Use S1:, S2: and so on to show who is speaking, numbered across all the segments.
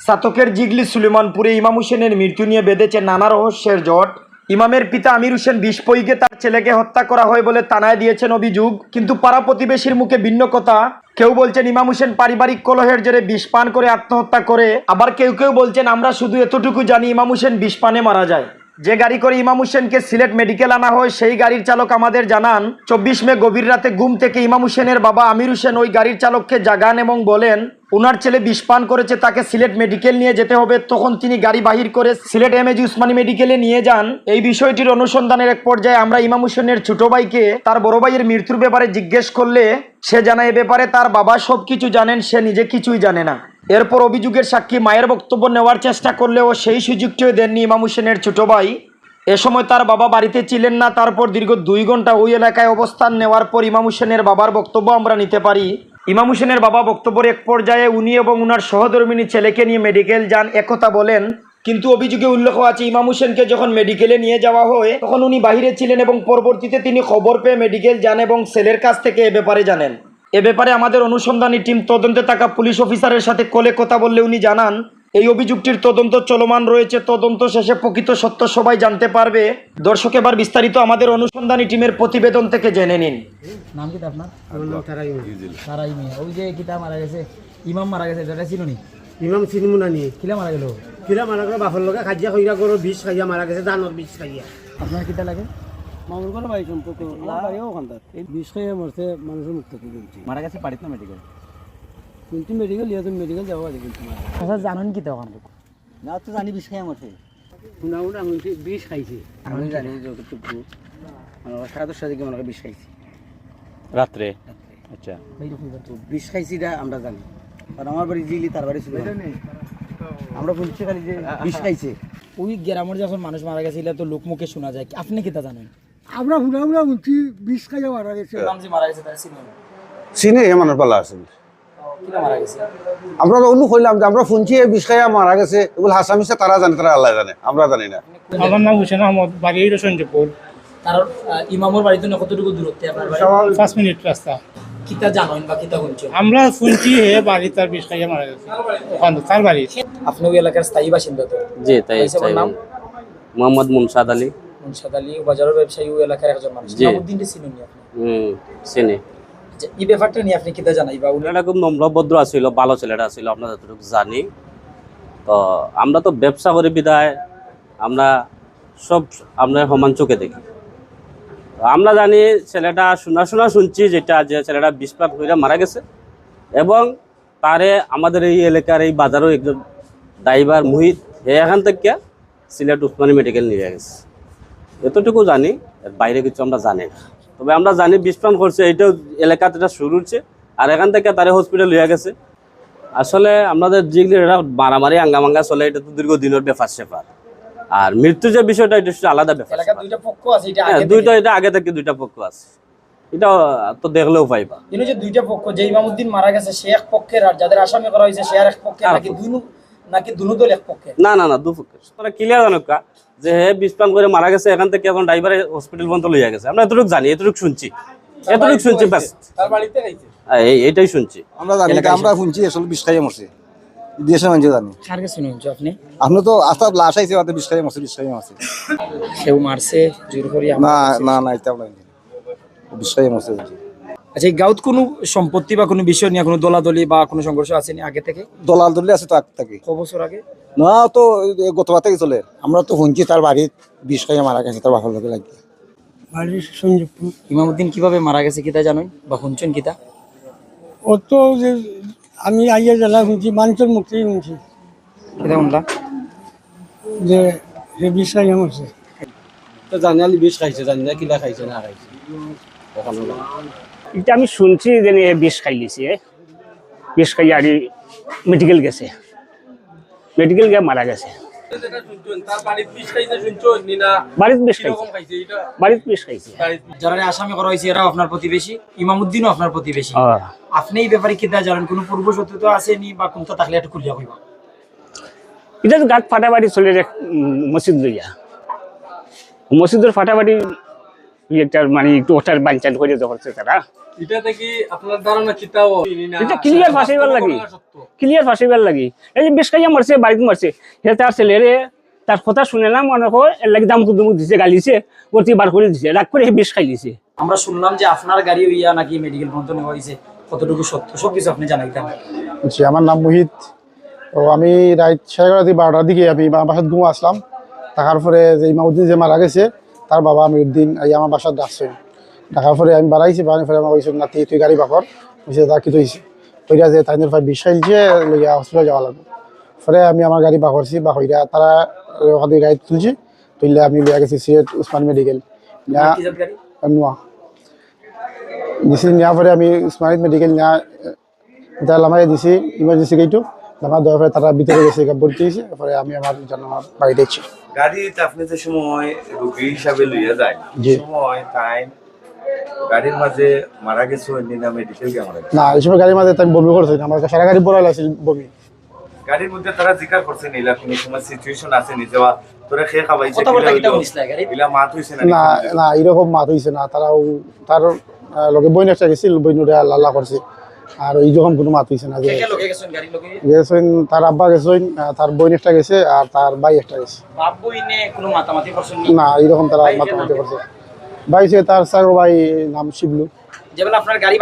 S1: সাতকের জিগলি সুলেমানপুরে ইমাম হোসেনের মৃত্যু নিয়ে বেঁধেছে নানা রহস্যের জট। ইমামের পিতা আমির হোসেন বিষ পয়গে তার ছেলেকে হত্যা করা হয় বলে থানায় দিয়েছেন অভিযোগ, কিন্তু পাড়া প্রতিবেশীর মুখে ভিন্ন কথা। কেউ বলছেন ইমাম হোসেন পারিবারিক কলহের জেরে বিষ পান করে আত্মহত্যা করে, আবার কেউ কেউ বলছেন আমরা শুধু এতটুকু জানি ইমাম হোসেন বিষ পানে মারা যায়। যে গাড়ি করে ইমাম হোসেনকে সিলেট মেডিকেল আনা হয় সেই গাড়ির চালক আমাদের জানান 24 মে গভীর রাতে ঘুম থেকে ইমাম হোসেনের বাবা আমির হোসেন ওই গাড়ির চালককে জাগান এবং বলেন ওনার ছেলে বিষ পান করেছে, তাকে সিলেট মেডিকেল নিয়ে যেতে হবে। তখন তিনি গাড়ি বাহির করে সিলেট এমএজি উসমানী মেডিকেলে নিয়ে যান। এই বিষয়টির অনুসন্ধানের এক পর্যায়ে আমরা ইমাম হোসেনের ছোট ভাইকে তার বড় ভাইয়ের মৃত্যুর ব্যাপারে জিজ্ঞেস করলে সে জানায় এ ব্যাপারে তার বাবা সবকিছু জানেন, সে নিজে কিছুই জানে না। এরপর অভিযোগের সাক্ষী মায়ের বক্তব্য নেওয়ার চেষ্টা করলেও সেই সুযোগটিও দেননি ইমাম হোসেনের ছোট ভাই। এ সময় তার বাবা বাড়িতে ছিলেন না। তারপর দীর্ঘ 2 ঘন্টা ওই এলাকায় অবস্থান নেওয়ার পর ইমাম হোসেনের বাবার বক্তব্য আমরা নিতে পারি। ইমাম হোসেনের বাবা বক্তব্যের এক পর্যায়ে উনি এবং উনার সহধর্মিনী ছেলেকে নিয়ে মেডিকেল যান একথা বলেন, কিন্তু অভিযোগে উল্লেখ আছে ইমাম হোসেনকে যখন মেডিকেলে নিয়ে যাওয়া হয় তখন উনি বাহিরে ছিলেন এবং পরবর্তীতে তিনি খবর পেয়ে মেডিকেল যান এবং ছেলের কাছ থেকে এ ব্যাপারে জানেন। এ ব্যাপারে আমাদের অনুসন্ধানী টিম তদন্তে থাকা পুলিশ অফিসারের সাথে কলে কথা বললে উনি জানান এই অভিযোগটির তদন্ত চলমান রয়েছে, তদন্ত শেষে প্রকৃত সত্য সবাই জানতে পারবে। দর্শক এবার বিস্তারিত আমাদের অনুসন্ধানী টিমের প্রতিবেদন থেকে জেনে নিন।
S2: নাম কি আপনার? তারাই মিয়া। ওই যে কিতা মারা গেছে, ইমাম মারা গেছে, এটা চিনুনি?
S3: ইমাম চিনিমু না নিয়ে
S2: কিলা মারা গেল?
S3: কিরা মারা গেল বাপর লগে খাইয়া খইরা করো বিষ খাইয়া মারা গেছে, দানোর বিষ খাইয়া।
S2: আপনার কিতা লাগে?
S3: মামুর কোনো বাড়ি সম্পর্ক বাড়িও ওখানটার এই বিষ খাইয়া মরছে মানুষের মুখ থেকে বলছি
S2: মারা গেছে বাড়িতে না মেডিকেল?
S3: কিন্তু মেডিকেল ইয়া তুমি মেডিকেল যাবো আগে কিন্তু
S2: আচ্ছা, জানেন কিতা ওখান?
S3: না তো জানি বিষ খাইয়া মরছে, শুনাও না আমি বিষ খাইছে। আমি জানি যতটুকু সাড়ে 10টার দিকে মনে হয় বিষ খাইছি
S4: রাত্রে। আচ্ছা,
S3: তো বিষ খাইছিটা আমরা জানি, কারণ আমার বাড়ি জিলি তার বাড়ি ছিল, আমরা বলছি খালি যে বিষ খাইছে।
S2: ওই গ্রামের যখন মানুষ মারা গেছে এটা তো লোকমুখে শোনা যায়, আপনি কিতা জানেন?
S3: আমরা বলছি বিষ খাইয়া মারা গেছে।
S2: ইমাম যে মারা গেছে তার চিনেন?
S5: চিনে এ মানুষ পালা আছে
S2: কিলা মারা গেছে?
S5: আমরা তো অনু কইলাম যে আমরা শুনছি এই বিষ খাইয়া মারা গেছে, এগুলো হাসামিছে তারা জানে, তারা আল্লাহ জানে, আমরা জানি না।
S6: আমার নাম হুসেন আহমদ, বাড়ি সঞ্জয়পুর।
S2: তার ইমামের বাড়িতে কতটুকু দূরত্বে আপনার বাড়ি?
S6: 5 মিনিট রাস্তা।
S2: কিতা জানেন বা কিতা শুনছেন?
S6: আমরা শুনছি হে বাড়ি তার বিষ খাইয়া মারা গেছে, ওখানে তার বাড়ি।
S2: আপনি ওই এলাকার স্থায়ী বাসিন্দা তো?
S4: জি তাই।
S2: নাম
S4: মোহাম্মদ মুনসাদ আলী।
S2: মুনসাদ আলী বাজারের ব্যবসায়ী, ওই এলাকার একজন মানুষ।
S4: জি।
S2: ইমামউদ্দিনকে চিনেন আপনি?
S4: চিনি।
S2: আচ্ছা, এই ব্যাপারটা নিয়ে আপনি কিতা জানাই বা
S4: ছেলেটা খুব নম্রভদ্র আছিল, ভালো ছেলেটা ছিল, আমরা যতটুকু জানি। তো আমরা তো ব্যবসা করি বিদায় আমরা সব আমরা সমান চোখে দেখি। তো আমরা জানি ছেলেটা শোনা শুনছি যেটা যে ছেলেটা বিষ পান করে মারা গেছে, এবং তারে আমাদের এই এলাকার এই বাজারও একজন ড্রাইভার মুহিত এখান থেকে সিলেট উসমানী মেডিকেল নিয়ে গেছে, এতটুকু জানি। এর বাইরে কিছু আমরা জানি না, তবে আমরা জানি বিষ পান করছে, এইটাও এলাকাতে এটা শুরু হচ্ছে, আর এখান থেকে তারে হসপিটাল নিয়ে গেছে। আসলে আমাদের যেগুলো এটা মারামারি আঙ্গামাঙ্গা চলে, এটা তো দীর্ঘদিনের ব্যাপার সেপার। আর মৃত্যু যে বিষয়টা এটা আলাদা ব্যাপার।
S2: এলাকার দুইটা পক্ষ আছে, এটা
S4: হ্যাঁ,
S2: আগে
S4: দুইটা, এটা আগে থেকে দুইটা পক্ষ আছে, এটা তো দেখলেও পাইবা।
S2: কিন্তু যে দুইটা পক্ষ, যে ইমামউদ্দিন মারা গেছে সে এক পক্ষের, আর যাদের আসামি করা হয়েছে সে আর এক পক্ষের, নাকি দুনো দল এক পক্ষের?
S4: না না না, দুপক্ষের। তোরা ক্লিয়ার জানুক যে হে বিষ পান করে মারা গেছে, এখান থেকে এখন ড্রাইভার হসপিটাল পর্যন্ত লইয়া গেছে, আমরা এতটুকু জানি, এতটুকু শুনছি ব্যাস।
S2: তার বাড়িতে খাইছে,
S4: এইটাই শুনছি
S5: আমরা জানি, আমরা শুনছি আসলে বিষ খাইয়া মরছে, দেশের মানুষ জানি।
S2: কার কাছে শুনছো আপনি?
S5: আপনি তো আস্তে লাশ আইছে, বিষ খাইয়া মরছে, বিষ খাইয়া মরছে।
S2: কেউ মারছে জোর করে?
S5: না না না, এটা আমরা বিষ খাইয়া মরছে।
S2: আচ্ছা, এই গাঁৱত কোনো সম্পত্তি বা কোনো বিষয় নিয়ে কোনো দলাদলি বা কোনো সংঘর্ষ আছে নি আগে থেকে?
S5: দলাল দলি আছে তো আগ থেকে,
S2: কত বছর আগে?
S5: না তো গতবার থেকে চলে। আমরা তো শুনছি তার বাড়ির বিষ খাইয়া মারা গেছে, তার বাপর লোকে লাগিয়ে।
S3: বাড়ি সঞ্জীবপুর।
S2: ইমামউদ্দিন কিভাবে মারা গেছে কিতা জানেন বা শুনছেন কিতা?
S3: ও তো যে আমি আইয়া জেলা শুনছি, মানুষের মুক্তি শুনছি
S2: কিতা শুনলা?
S3: যে সে বিষ খাইয়া মরছে।
S7: তো জানি আলি বিষ খাইছে, জানি না কিলা খাইছে না খাইছে।
S6: এটা আমি শুনছি যে বিষ খাই লিছে, বিষ খাই আর মেডিকেল গেছে, মেডিকেল গিয়ে মারা গেছে। বাড়িতে বিষ খাইছে।
S2: যারা আসামি করা হয়েছে এরাও আপনার প্রতিবেশী, ইমামউদ্দিনও আপনার প্রতিবেশী। আপনি এই ব্যাপারে কিতা জানেন? কোনো পূর্ব শত্রুতা আসেনি বা কোনটা থাকলে একটু খুলিয়া কইবা।
S6: এটা তো গাঁত ফাটাবাড়ি চলে যায় মসজিদ লইয়া, মসজিদের ফাটাবাড়ি দুই একটা মানে একটু ওটার বাঞ্চান করে ধরছে তারা
S7: এটাতে কি আপনার ধারণা চিন্তাও
S6: এটা ক্লিয়ার ফাঁসাইবার লাগি ক্লিয়ার ফাঁসাইবার লাগি এই যে বেশ খাইয়া মারছে বাড়িতে মারছে হে তার ছেলেরে তার কথা শুনে না মনে হয় এর লাগি দাম কুদুমুক দিছে গালিছে ওর বার করে দিছে রাগ করে বেশ খাই দিছে।
S2: আমরা শুনলাম যে আপনার গাড়ি হইয়া নাকি মেডিকেল পর্যন্ত নেওয়া হয়েছে, কতটুকু সত্য সবকিছু আপনি জানাইতেন।
S8: জি, আমার নাম মোহিত। তো আমি রাত 12:30 দিকে আমি আমার বাসায় ঘুমো আসলাম। থাকার পরে যে ইমামউদ্দিন যে মারা গেছে তার বাবা আমিরউদ্দিন আমার বাসার ডাকছে। ডাকার পরে আমি বাড়াইছি, বাড়ানোর পরে আমার কইছে নাতি তুই গাড়ি বাকর, বলছে তা কি হয়েছে, ওইটা যে তাইনের ভাই বিষ খাইছে লইয়া হসপিটালে যাওয়া লাগবে। পরে আমি আমার গাড়ি বাকরছি, বাকইরা তারা ওখান থেকে গাড়ি তুলছি, তুললে আমি লিয়া গেছি সিলেট উসমান মেডিকেল নোয়া দিছি। নেওয়ার পরে আমি উসমান মেডিকেল নেওয়া এটা লামাই দিছি ইমার্জেন্সি গেটও লামা দেওয়ার পরে তারা ভিতরে গেছে ভর্তি হয়েছে। এরপরে আমি আমার আমার বাড়িতে এসেছি।
S9: গাড়িতে আপনি যে সময় রোগী হিসাবে লইয়া যায় সময় তাই গাড়ির মাঝে মারা গেছে না মেডিকেল মারা গেছে
S8: না, এই সময় গাড়ির মাঝে আমি বমি করছি, আমার সারা গাড়ি বড় লাগছে বমি।
S9: গাড়ির মধ্যে তারা জিজ্ঞাসা করছে নিলা কোনো সময় সিচুয়েশন আছে নি যাওয়া তোরা খেয়ে খাবাইছে ইলা মাত হইছে না?
S8: না না, এরকম মাত হইছে না। তারাও তার লগে বইন একটা গেছিল, বইনুরা লাল্লা করছে, আর এই যখন কোনো মাত হইছে না। যে গেছেন তার আব্বা গেছেন, তার বইন একটা গেছে আর তার ভাই একটা গেছে। না, এরকম তারা মাতামাতি করছে। ভাই সে তার সাগর ভাই নাম শিবলু।
S2: যেবেলা আপনার গাড়ি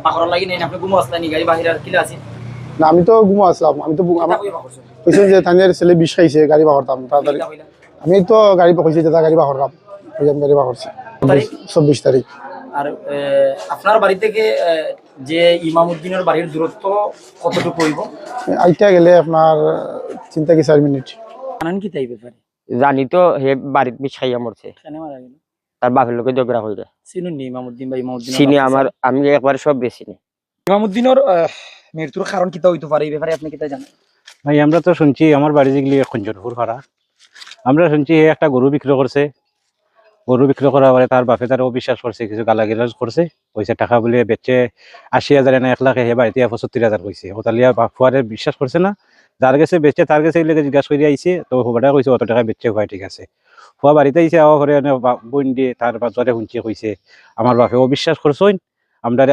S2: বাহর লাগি নেই, আপনি ঘুমো আসলেন গাড়ি বাহির কিলা আছে?
S8: না, আমি তো ঘুমো আসলাম। আমি তো আমার কইছেন যে তাদের ছেলে বিষ খাইছে, গাড়ি বাহরতাম তাড়াতাড়ি। আমি তো গাড়ি কইছি যে গাড়ি বাহরলাম, ওই আমি গাড়ি বাহরছি 24 তারিখ।
S2: আর আপনার বাড়ি থেকে যে ইমামউদ্দিনের বাড়ির দূরত্ব কতটুকু হইব?
S8: আইটা গেলে আপনার চিন্তা কি 4 মিনিট।
S2: জানেন কি তাই ব্যাপারে?
S10: জানি তো হে বাড়িতে বিষ খাইয়া মরছে,
S2: কেন মারা গেল?
S10: তার বাপের লোকে ঝগড়া হইলে।
S2: চিনুন নি ইমামউদ্দিন বা ইমামউদ্দিন?
S10: চিনি, আমি একবার সব বেশি নি।
S2: ইমামউদ্দিনের মৃত্যুর কারণ কিতা হইতে পারে এই ব্যাপারে আপনি কিতা জানেন?
S11: ভাই আমরা তো শুনছি আমার বাড়ি যেগুলি খঞ্জনপুর পাড়া, আমরা শুনছি একটা গরু বিক্রি করছে। গরু বিক্রি করার পরে তার বাপে তার অবিশ্বাস করছে, কিছু গালাগালাজ করছে, পয়সা টাকা বলে বেচে 80,000 না 1 লাখ, হে বাড়িতে 75,000 কইছে। ওতালিয়া ফুয়ারে বিশ্বাস করছে না, যার কাছে বেচে তার কাছে এগুলো জিজ্ঞাসা করে আইছে। তো হুবাটা কইছে অত টাকা বেচছে, হয় ঠিক আছে। ফুয়া বাড়িতে আইসে আওয়া করে বোন দিয়ে তার বাজারে শুনছে কইছে আমার বাপে অবিশ্বাস করছেন,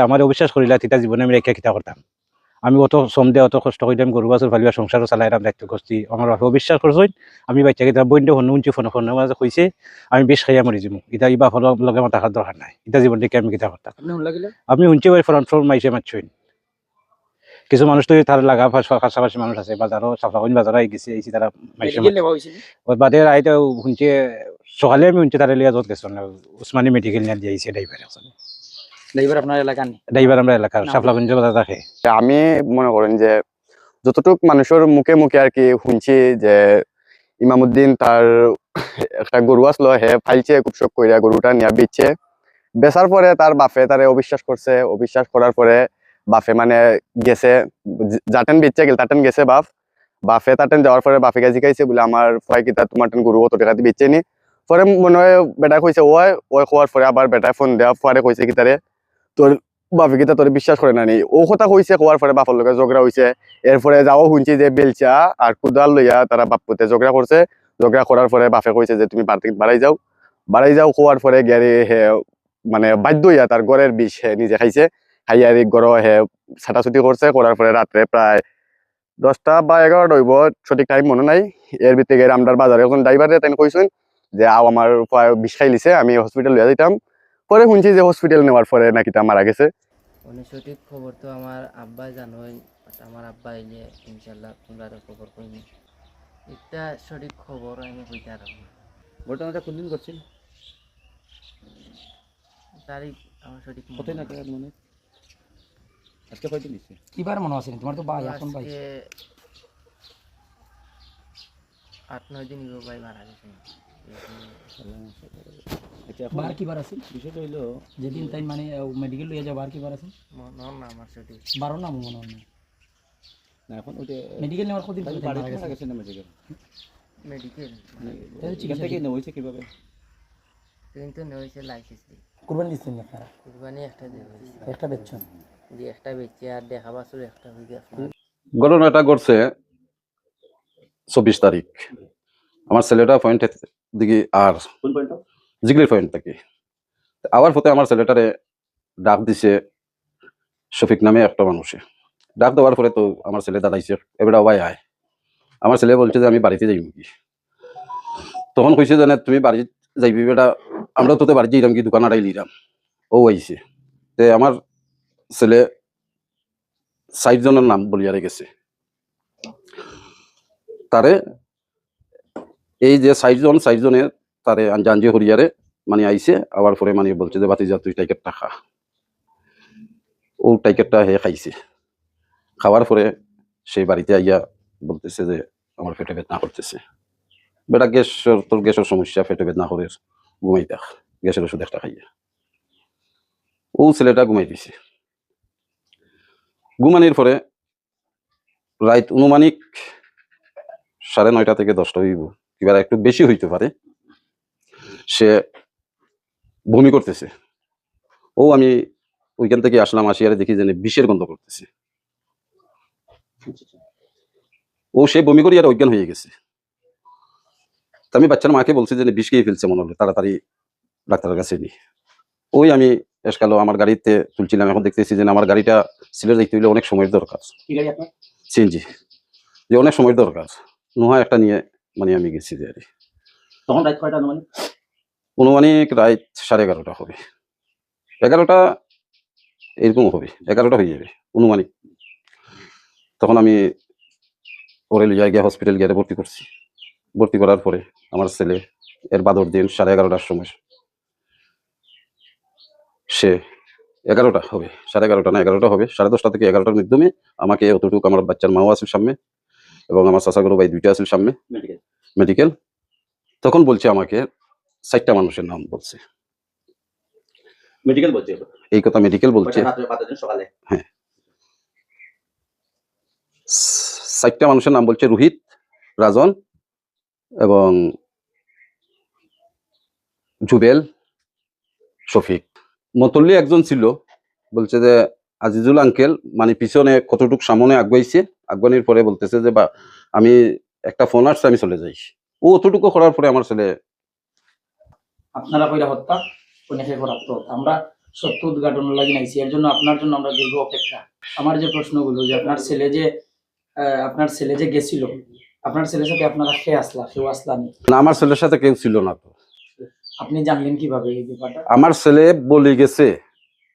S11: আমার অবিশ্বাস করিলা তিতা জীবনে আমি রেখা কিতা করতাম। আমি অত শ্রম দিয়ে অত কষ্ট করিলাম, গরু বাছুর ফালিয়া সংসারও চালাইলাম, দায়িত্ব করছি। আমার বাপে অবিশ্বাস করছেন, আমি বাচ্চাকে তার বইনটা শুনছি ফোনে মাঝে কইছে আমি বেশ খাইয়া মরি যাবো, ইটা এই বাপর লগে আমার টাকার দরকার নাই, ইটা জীবন থেকে আমি কিতা করতাম। আমি শুনছি ওই ফ্রন্ট মাইসে মারছইন। কিছু মানুষ তো তার লাগা পাশাপাশি মানুষ আছে, বাজারও সাফাগঞ্জ বাজারে গেছে, এই তারা মাইসে ওই বাদে আইতে শুনছে সকালে আমি শুনছি তারা লিয়া যত গেছে উসমানী মেডিকেল নিয়ে দিয়েছে ড্রাইভার।
S2: ড্রাইভার আপনার এলাকা নেই?
S11: ড্রাইভার আমরা এলাকার সাফলাগঞ্জ বাজার থাকে।
S12: আমি মনে করেন যে যতটুক মানুষের মুখে মুখে আর কি শুনছি যে ইমামউদ্দিন তার একটা গরু আসলো, হে ফাইলছে খুব শখ কইরা গরুটা নিয়ে বেচছে। বেচার পরে তার বাপে তারে অবিশ্বাস করছে, অবিশ্বাস করার পরে বাপে মানে গেছে যাটেন বেচছে গেল তাটেন গেছে বাপে তাটেন যাওয়ার পরে বাপে গেছে জিকাইছে বলে আমার ফয় কি তোমার গরু অত টাকা দিয়ে বেচছে নি। পরে মনে হয় বেটা কইছে ওই খোয়ার পরে আবার বেটায় ফোন দেওয়া পরে কইছে কি তারে তোর বাপে কিতা তোর বিশ্বাস করে না নি। ও কথা কইছে, কোয়ার পরে বাপের লোকের ঝগড়া হয়েছে। এরপরে যাও শুনছি যে বেলচা আর কুদাল লইয়া তারা বাপুতে ঝগড়া করছে। ঝগড়া করার পরে বাপে কইছে যে তুমি বাড়াই যাও কোয়ার পরে গেরে হে মানে বাধ্য হইয়া তার গড়ের বিষ হে নিজে খাইছে। খাইয়া গড় হে ছাটাছুটি করছে, করার পরে রাত্রে প্রায় 10টা বা 11টা হইব, সঠিক টাইম মনে নাই। এর ভিতরে আমরার বাজারে এখন ড্রাইভারে তাই কইছেন যে আমার বিষ খাই লিছে, আমি হসপিটাল লইয়া যাইতাম। পরে শুনছি যে হসপিটাল নেওয়ার পরে নাকি তা মারা গেছে।
S13: সঠিক খবর তো আমার আব্বা জানোই, আমার আব্বা এলে ইনশাল্লাহ তোমরা খবর কইনি। এটা সঠিক খবর আমি কইতে পারব না।
S3: ঘটনাটা কোনদিন করছিল?
S13: তারিখ আমার সঠিক
S3: কতই না মানে আজকে কয়দিন দিছে?
S2: কিবার মনে আছে তোমার? তো ভাই এখন ভাই
S13: 8-9 দিন ইগো ভাই মারা গেছে।
S2: বার কি বার আছে?
S3: বিষয়টা হইলো
S2: যেদিন তাই মানে মেডিকেল লইয়া যাও, বার কি বার আছে?
S13: মনে না আমার সঠিক
S2: 12 না মনে হয়
S3: না। এখন ওইটা
S2: মেডিকেল নেওয়ার কতদিন পরে মারা
S3: গেছে না?
S13: মেডিকেল
S3: তাহলে চিকিৎসা কি নেওয়া হয়েছে কিভাবে?
S13: কিন্তু নেওয়া হয়েছে লাইসেন্স দিয়ে।
S2: কুরবানি দিচ্ছেন আপনারা?
S13: কুরবানি একটা দেওয়া হয়েছে।
S2: একটা বেচছেন?
S13: যে একটা বেচে আর দেখা বাছুর একটা হয়ে গেছে।
S5: ঘটনাটা ঘটছে 24 তারিখ। আমার ছেলেটা পয়েন্টের দিকে আর জিগলির পয়েন্ট থেকে আবার পথে আমার ছেলেটারে ডাক দিছে শফিক নামে একটা মানুষে। ডাক দেওয়ার পরে তো আমার ছেলে দাঁড়াইছে, এবারে ভাই আয়। আমার ছেলে বলছে যে আমি বাড়িতে যাইব কি। তখন কইছে জানে তুমি বাড়ি যাইবি বেটা, আমরা তোতে বাড়ি যাইলাম কি দোকান আড়াই লিরাম। ও আইছে তে আমার ছেলে ৬০ জনের নাম বলিয়ারে গেছে। তারে এই যে ৬০ জনে তারে আঞ্জে হরিয়ারে মানে আইছে। আবার পরে মানে বলছে যে বাতি যা তুই টাইকেটটা খা। ও টাইকেটটা হে খাইছে। খাওয়ার পরে সেই বাড়িতে আইয়া বলতেছে যে আমার পেটে বেদনা করতেছে। বেটা তোর গ্যাসের সমস্যা, পেটে বেদনা করে ঘুমাই দেখ, গ্যাসের ওষুধ একটা খাইয়া। ও ছেলেটা ঘুমাই দিছে। ঘুমানির পরে রাত অনুমানিক ৯:৩০ থেকে ১০টা হইব, এবার একটু বেশি হইতে পারে, সে বমি করতেছে। ও আমি ওইখান থেকে আসলাম, আসিয়ারে দেখি যে বিষের গন্ধ করতেছে। ও সে বমি করি আর অজ্ঞান হয়ে গেছে। আমি বাচ্চার মাকে বলছি যে বিষ খেয়ে ফেলছে মনে হলো, তাড়াতাড়ি ডাক্তারের কাছে নি। ওই আমি এসকালো আমার গাড়িতে তুলছিলাম, এখন দেখতেছি যে আমার গাড়িটা সিলেট যাইতে হইলে অনেক সময়ের দরকার, সিএনজি, যে অনেক সময়ের দরকার। নোহা একটা নিয়ে মানে আমি গেছি যে আর
S2: তখন রাত কয়টা
S5: অনুমানিক রাত 11:30 হবে, 11টা এরকম হবে, 11টা হয়ে যাবে অনুমানিক। তখন আমি ওরে লিয়া গিয়ে হসপিটাল গিয়ে ভর্তি করছি। ভর্তি করার পরে আমার ছেলে এর বাদর দিন 11:30টার সময় সে 11টা হবে, 11:30 না 11টা হবে, 10:30 থেকে 11টার মাধ্যমে আমাকে অতটুকু আমার বাচ্চার মাও আছে সামনে এবং আমার চাচাগুলো ভাই দুইটা আছে সামনে মেডিকেল। তখন বলছে আমাকে 4টা মানুষের নাম বলছে,
S4: মেডিকেল বলছে
S5: এই কথা মেডিকেল বলছে। হ্যাঁ, 4টা মানুষের নাম বলছে, রোহিত, রাজন এবং জুবেল, শফিক। মতল্লি একজন ছিল, বলছে যে আজিজুল আঙ্কেল মানে পিছনে কতটুক সামনে আগাইছে, আগানির পরে বলতেছে যে বা আমি একটা ফোন আসছে আমি চলে যাই। ও অতটুকু করার পরে আমার ছেলে
S2: আপনারা কইরা হত্যা কোনেকে করাত আমরা সত্য উদ্ঘাটন লাগি নাইছি, এর জন্য আপনার জন্য আমরা দীর্ঘ অপেক্ষা। আমার যে প্রশ্নগুলো যে আপনার ছেলে যে গেছিল, আপনার ছেলের সাথে আপনারা কেউ আসলানি?
S5: না, আমার ছেলের সাথে কেউ ছিল না। তো
S2: আপনি জানলেন কিভাবে এই ব্যাপারটা?
S5: আমার ছেলে বলে গেছে,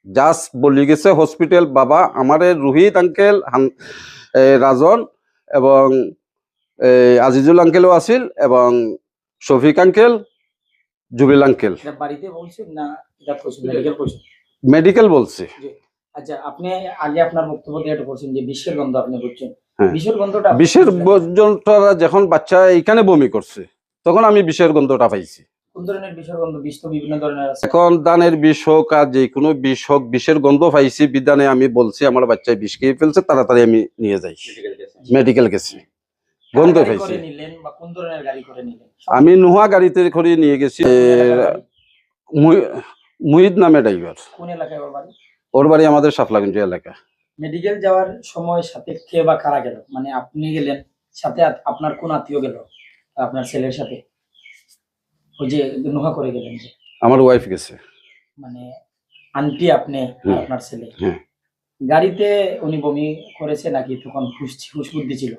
S5: জাস্ট বলে গেছে হসপিটাল, বাবা আমারে রোহিত আঙ্কেল, রাজন এবং আজিজুল আঙ্কেলও আছিল এবং শফিক আঙ্কেল, জুবেল আঙ্কেল।
S2: এটা বাড়িতে বলছেন না এটা কইছেন মেডিকেল কইছেন?
S5: মেডিকেল বলছে।
S2: আচ্ছা, আপনি আগে আপনার বক্তব্য দিয়ে এটা বলছেন যে বিষের গন্ধ আপনি বুঝছেন,
S5: হ্যাঁ,
S2: বিষের গন্ধটা
S5: বিষের গন্ধটা যখন বাচ্চা এইখানে বমি করছে তখন আমি বিষের গন্ধটা পাইছি।
S2: কোন ধরনের বিষের গন্ধ? বিষ তো বিভিন্ন ধরনের আছে।
S5: এখন দানের বিষ হোক আর যে কোনো বিষ হোক, বিষের গন্ধ পাইছি বিধানে আমি বলছি আমার বাচ্চায় বিষ খেয়ে ফেলছে, তাড়াতাড়ি আমি নিয়ে যাই মেডিকেল গেছি। গন্ধ পাইছি।
S2: কোন ধরনের গাড়ি করে নিলেন?
S5: আমি নোহা গাড়িতে করে নিয়ে গেছি, মুহিদ নামে ড্রাইভার।
S2: কোন এলাকায় ওর বাড়ি?
S5: ওর বাড়ি আমাদের সাফলাগঞ্জ এলাকা।
S2: মেডিকেল যাওয়ার সময় সাথে কে বা কারা গেল? মানে আপনি গেলেন, সাথে আপনার কোন আত্মীয় গেল আপনার ছেলের সাথে? ওই যে নোহা করে গেলেন যে
S5: আমার ওয়াইফ গেছে,
S2: মানে আন্টি, আপনি আপনার ছেলে।
S5: হ্যাঁ।
S2: গাড়িতে উনি বমি করেছে নাকি তখন হুশ বুদ্ধি ছিল?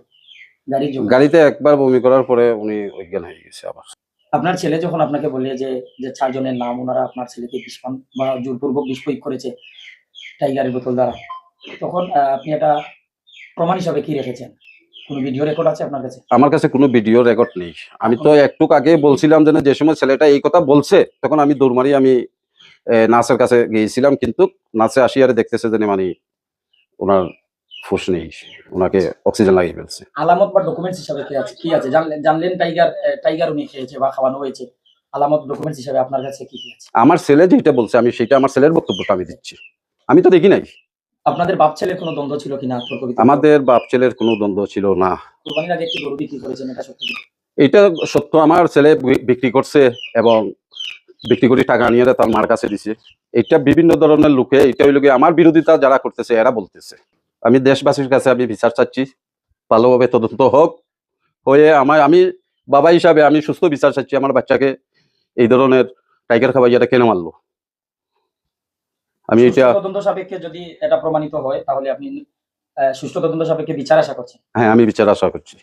S5: গাড়িতে একবার বমি করার পরে উনি অজ্ঞান হয়ে গেছে। আবার
S2: আপনার ছেলে যখন আপনাকে বললে যে 4 জনের নাম, ওনারা আপনার ছেলেকে বিষ পান বা জোরপূর্বক বিষ প্রয়োগ করেছে টাইগারের বোতল দ্বারা, তখন আপনি এটা প্রমাণ হিসাবে কি রেখেছেন? কোনো ভিডিও রেকর্ড আছে আপনার কাছে?
S5: আমার কাছে কোনো ভিডিও রেকর্ড নেই। আমি তো একটু আগে বলছিলাম যে সময় ছেলেটা এই কথা বলছে তখন আমি দৌড়মারি আমি নার্সের কাছে গিয়েছিলাম, কিন্তু নার্সে আসিয়ারে দেখতেছে যে মানে ওনার ফুস নেই, ওনাকে অক্সিজেন লাগিয়ে ফেলছে।
S2: আলামত বা ডকুমেন্টস হিসাবে কি আছে জানলেন? টাইগার উনি খেয়েছে বা খাওয়ানো হয়েছে, আলামত ডকুমেন্টস হিসাবে আপনার কাছে কি আছে?
S5: আমার ছেলে যেটা বলছে আমি সেটা, আমার ছেলের বক্তব্যটা আমি দিচ্ছি, আমি তো দেখি নাই।
S2: আপনাদের বাপ ছেলের কোনো দ্বন্দ্ব ছিল কিনা?
S5: আমাদের বাপ ছেলের কোনো দ্বন্দ্ব ছিল না।
S2: কুরবানির আগে একটি গরু বিক্রি করেছেন, এটা সত্য?
S5: এটা সত্য, আমার ছেলে বিক্রি করছে এবং বিক্রি করে টাকা নিয়ে তার মার কাছে দিছে। এটা বিভিন্ন ধরনের লোকে, এটা হইল আমার বিরোধিতা যারা করতেছে এরা বলতেছে। আমি দেশবাসীর কাছে আমি বিচার চাচ্ছি, ভালোভাবে তদন্ত হোক হয়ে আমি বাবা হিসাবে আমি সুস্থ বিচার চাচ্ছি। আমার বাচ্চাকে এই ধরনের টাইগার খাবাইয়াটা কেন মারলো, আমি
S2: সুষ্ঠু
S5: এটা
S2: তদন্ত সাপেক্ষে যদি এটা প্রমাণিত হয় তাহলে আপনি সুষ্ঠু তদন্ত সাপেক্ষে বিচার আশা করছেন।
S5: হ্যাঁ আমি বিচার আশা করছি।